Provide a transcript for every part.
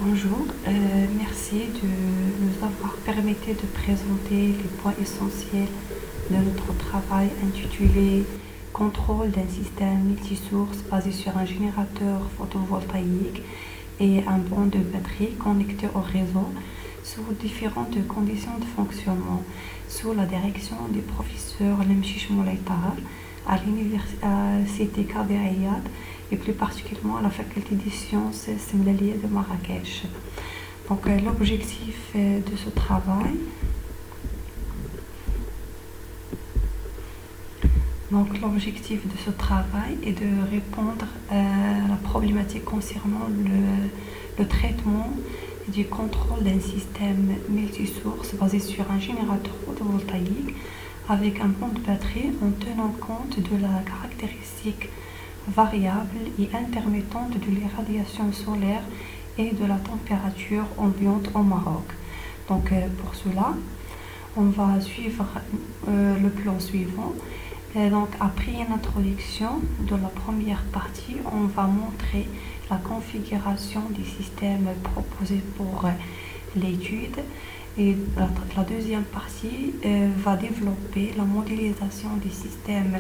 Bonjour, merci de nous avoir permis de présenter les points essentiels de notre travail intitulé Contrôle d'un système multisource basé sur un générateur photovoltaïque et un banc de batterie connecté au réseau sous différentes conditions de fonctionnement, sous la direction du professeur Lemchiche Moulay Tahar à l'université Kader Ayad et plus particulièrement à la faculté des sciences Semlaliya de Marrakech. Donc l'objectif de ce travail est de répondre à la problématique concernant le traitement et du contrôle d'un système multisource basé sur un générateur photovoltaïque avec un banc de batterie en tenant compte de la caractéristique variable et intermittente de l'irradiation solaire et de la température ambiante au Maroc. Donc pour cela, on va suivre le plan suivant. Donc après une introduction de la première partie, on va montrer la configuration des systèmes proposés pour l'étude. Et la deuxième partie va développer la modélisation des systèmes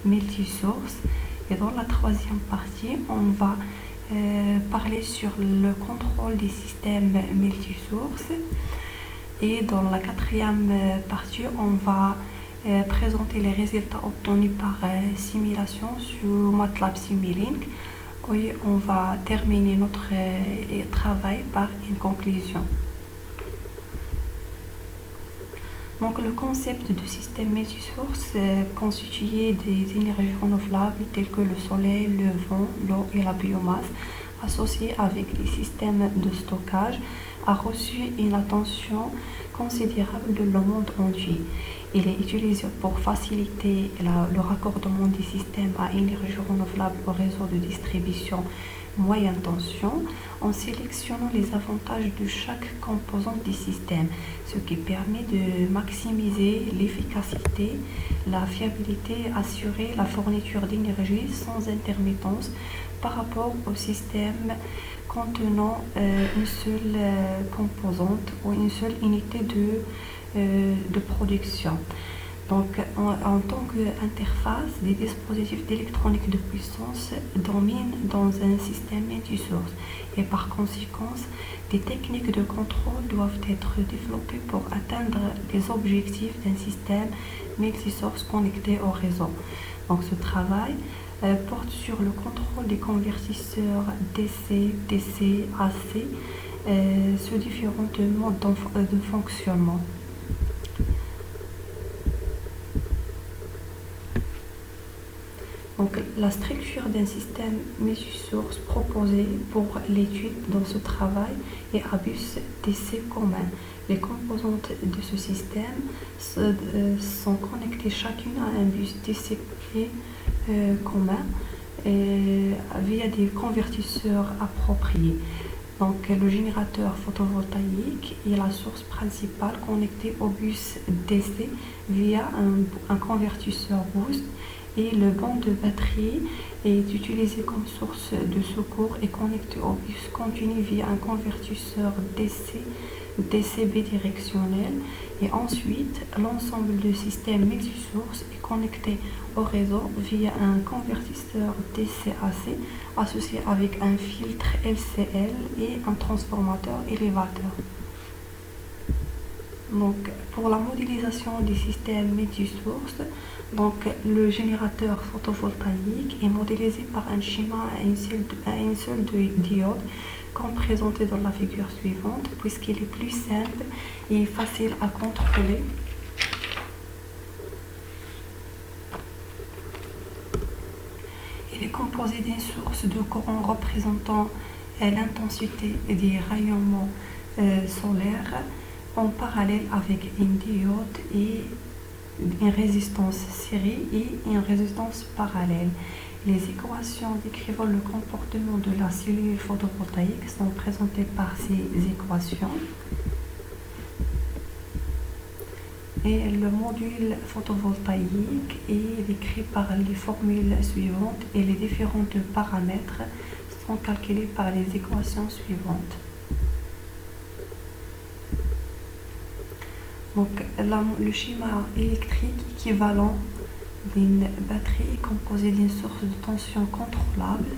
multisources. Et dans la troisième partie, on va parler sur le contrôle des systèmes multisources. Et dans la quatrième partie, on va présenter les résultats obtenus par simulation sur MATLAB Simulink. Et on va terminer notre travail par une conclusion. Donc, le concept de système multisource constitué des énergies renouvelables telles que le soleil, le vent, l'eau et la biomasse, associés avec des systèmes de stockage, a reçu une attention considérable de le monde entier. Il est utilisé pour faciliter le raccordement des systèmes à énergie renouvelable au réseau de distribution moyenne tension en sélectionnant les avantages de chaque composante du système, ce qui permet de maximiser l'efficacité, la fiabilité, assurer la fourniture d'énergie sans intermittence par rapport au système contenant une seule composante ou une seule unité de production. Donc, en tant qu'interface, des dispositifs d'électronique de puissance dominent dans un système multisource et par conséquent, des techniques de contrôle doivent être développées pour atteindre les objectifs d'un système multisource connecté au réseau. Donc, ce travail porte sur le contrôle des convertisseurs DC, DC, AC sous différents modes de fonctionnement. Donc, la structure d'un système multisource proposé pour l'étude dans ce travail est un bus DC commun. Les composantes de ce système sont connectées chacune à un bus DC commun via des convertisseurs appropriés. Donc, le générateur photovoltaïque est la source principale connectée au bus DC via un convertisseur boost. Et le banc de batterie est utilisé comme source de secours et connecté au bus continu via un convertisseur DC bidirectionnel. Et ensuite, l'ensemble du système multisource est connecté au réseau via un convertisseur DC-AC associé avec un filtre LCL et un transformateur élévateur. Donc, pour la modélisation des systèmes multisources, donc, le générateur photovoltaïque est modélisé par un schéma à une seule diode, comme présenté dans la figure suivante, puisqu'il est plus simple et facile à contrôler. Il est composé d'une source de courant représentant l'intensité des rayonnements solaires en parallèle avec une diode et une résistance série et une résistance parallèle. Les équations décrivant le comportement de la cellule photovoltaïque sont présentées par ces équations. Et le module photovoltaïque est décrit par les formules suivantes et les différents paramètres sont calculés par les équations suivantes. Donc, le schéma électrique équivalent d'une batterie est composé d'une source de tension contrôlable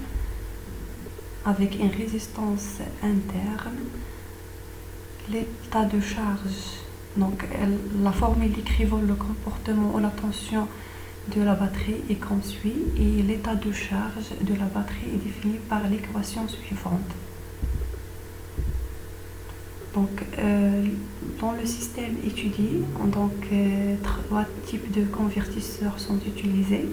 avec une résistance interne, l'état de charge. Donc, la formule décrivant le comportement ou la tension de la batterie est comme suit, et l'état de charge de la batterie est défini par l'équation suivante. Donc, dans le système étudié, trois types de convertisseurs sont utilisés.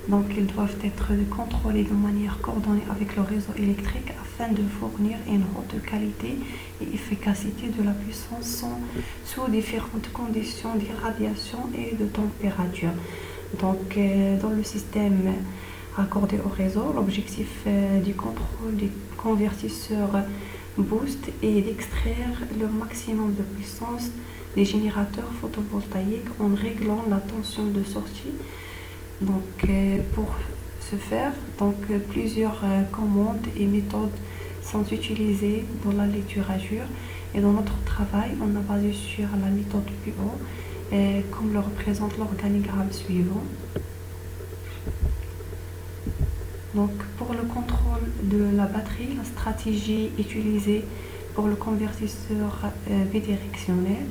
Donc, ils doivent être contrôlés de manière coordonnée avec le réseau électrique afin de fournir une haute qualité et efficacité de la puissance sous différentes conditions d'irradiation et de température. Donc, dans le système accordé au réseau, l'objectif du contrôle des convertisseurs boost est d'extraire le maximum de puissance des générateurs photovoltaïques en réglant la tension de sortie. Donc, pour ce faire, plusieurs commandes et méthodes sont utilisées dans la littérature, et dans notre travail, on a basé sur la méthode PO, comme le représente l'organigramme suivant. Donc, pour le contrôle de la batterie, la stratégie utilisée pour le convertisseur bidirectionnel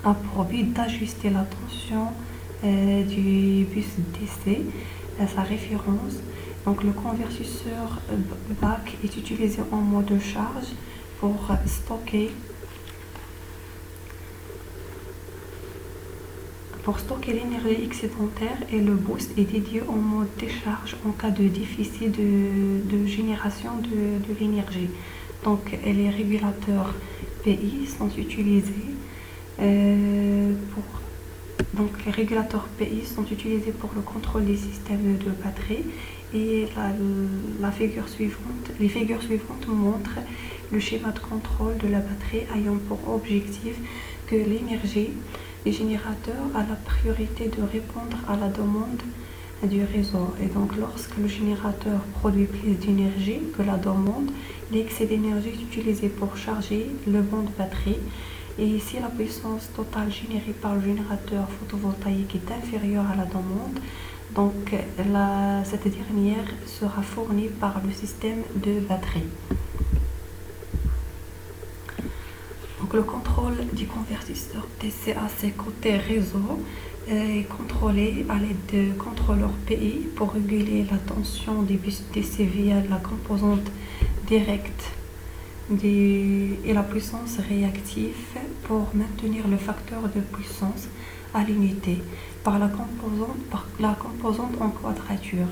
a pour but d'ajuster la tension du bus DC à sa référence. Donc, le convertisseur BAC est utilisé en mode de charge pour stocker l'énergie excédentaire, et le boost est dédié en mode décharge en cas de déficit de génération de l'énergie. Donc, les régulateurs PI sont utilisés les régulateurs PI sont utilisés pour le contrôle des systèmes de batterie, et les figures suivantes montrent le schéma de contrôle de la batterie ayant pour objectif que l'énergie des générateurs a la priorité de répondre à la demande du réseau. Et donc, lorsque le générateur produit plus d'énergie que la demande, l'excès d'énergie est utilisé pour charger le banc de batterie. Et si la puissance totale générée par le générateur photovoltaïque est inférieure à la demande, cette dernière sera fournie par le système de batterie. Donc, le contrôle du convertisseur DC-AC côté réseau est contrôlé à l'aide de contrôleurs PI pour réguler la tension des bus DC via la composante directe et la puissance réactive pour maintenir le facteur de puissance à l'unité par la composante en quadrature.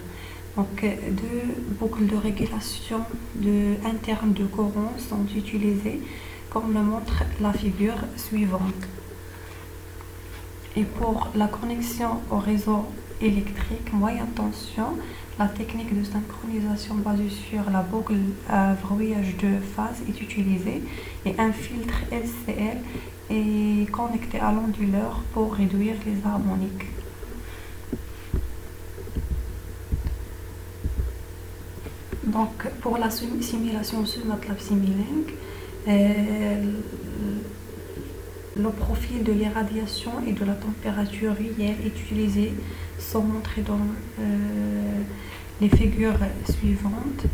Donc, deux boucles de régulation interne de courant sont utilisées, comme le montre la figure suivante. Et pour la connexion au réseau électrique moyenne tension, la technique de synchronisation basée sur la boucle à verrouillage de phase est utilisée, et un filtre LCL est connecté à l'onduleur pour réduire les harmoniques. Donc, pour la simulation sur MATLAB Simulink, le profil de l'irradiation et de la température réelle utilisée sont montrés dans les figures suivantes.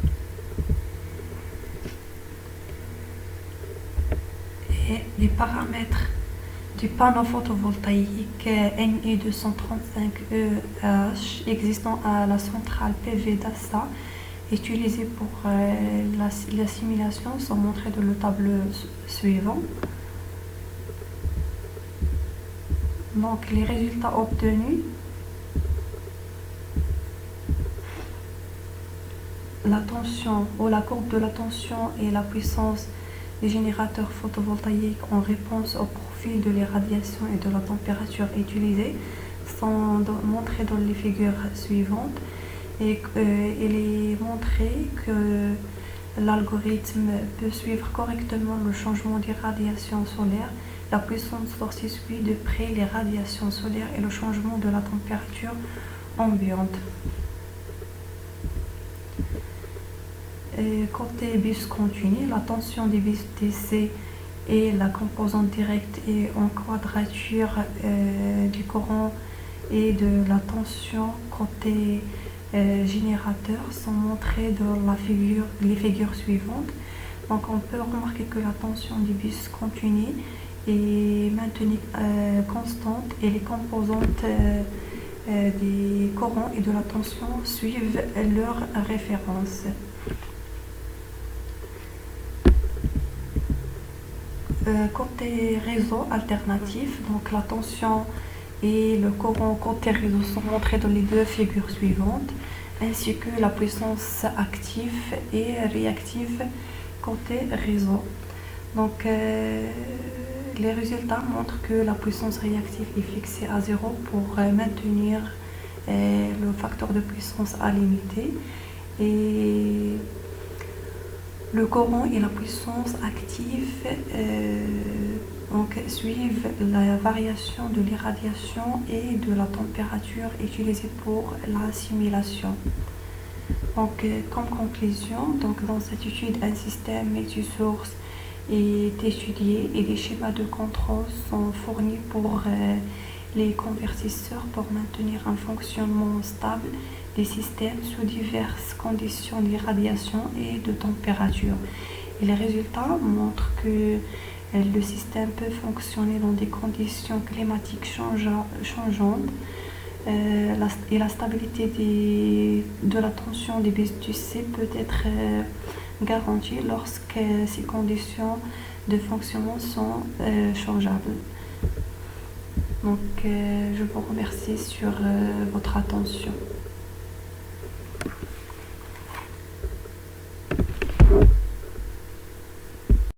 Et les paramètres du panneau photovoltaïque NI235EH existant à la centrale PV d'Assa utilisés pour la simulation sont montrés dans le tableau suivant. Donc, les résultats obtenus, la tension ou la courbe de la tension et la puissance des générateurs photovoltaïques en réponse au profil de l'irradiation et de la température utilisée sont montrés dans les figures suivantes. Et il est montré que l'algorithme peut suivre correctement le changement d'irradiation solaire. La puissance sortie suit de près les radiations solaires et le changement de la température ambiante. Et côté bus continu, la tension des bus DC et la composante directe et en quadrature du courant et de la tension côté générateur sont montrées dans les figures suivantes. Donc on peut remarquer que la tension du bus continu est maintenue constante et les composantes des courants et de la tension suivent leur référence. Côté réseau alternatif, donc la tension et le courant côté réseau sont montrés dans les deux figures suivantes, ainsi que la puissance active et réactive côté réseau. Donc les résultats montrent que la puissance réactive est fixée à 0 pour maintenir le facteur de puissance à limiter, et le courant et la puissance active suivent la variation de l'irradiation et de la température utilisée pour la simulation. Donc, comme conclusion, dans cette étude, un système multisource est étudié et des schémas de contrôle sont fournis pour les convertisseurs pour maintenir un fonctionnement stable des systèmes sous diverses conditions d'irradiation et de température. Et les résultats montrent que le système peut fonctionner dans des conditions climatiques changeantes et la stabilité de la tension des bus du C peut être garantie lorsque ces conditions de fonctionnement sont changeables. Donc je vous remercie sur votre attention.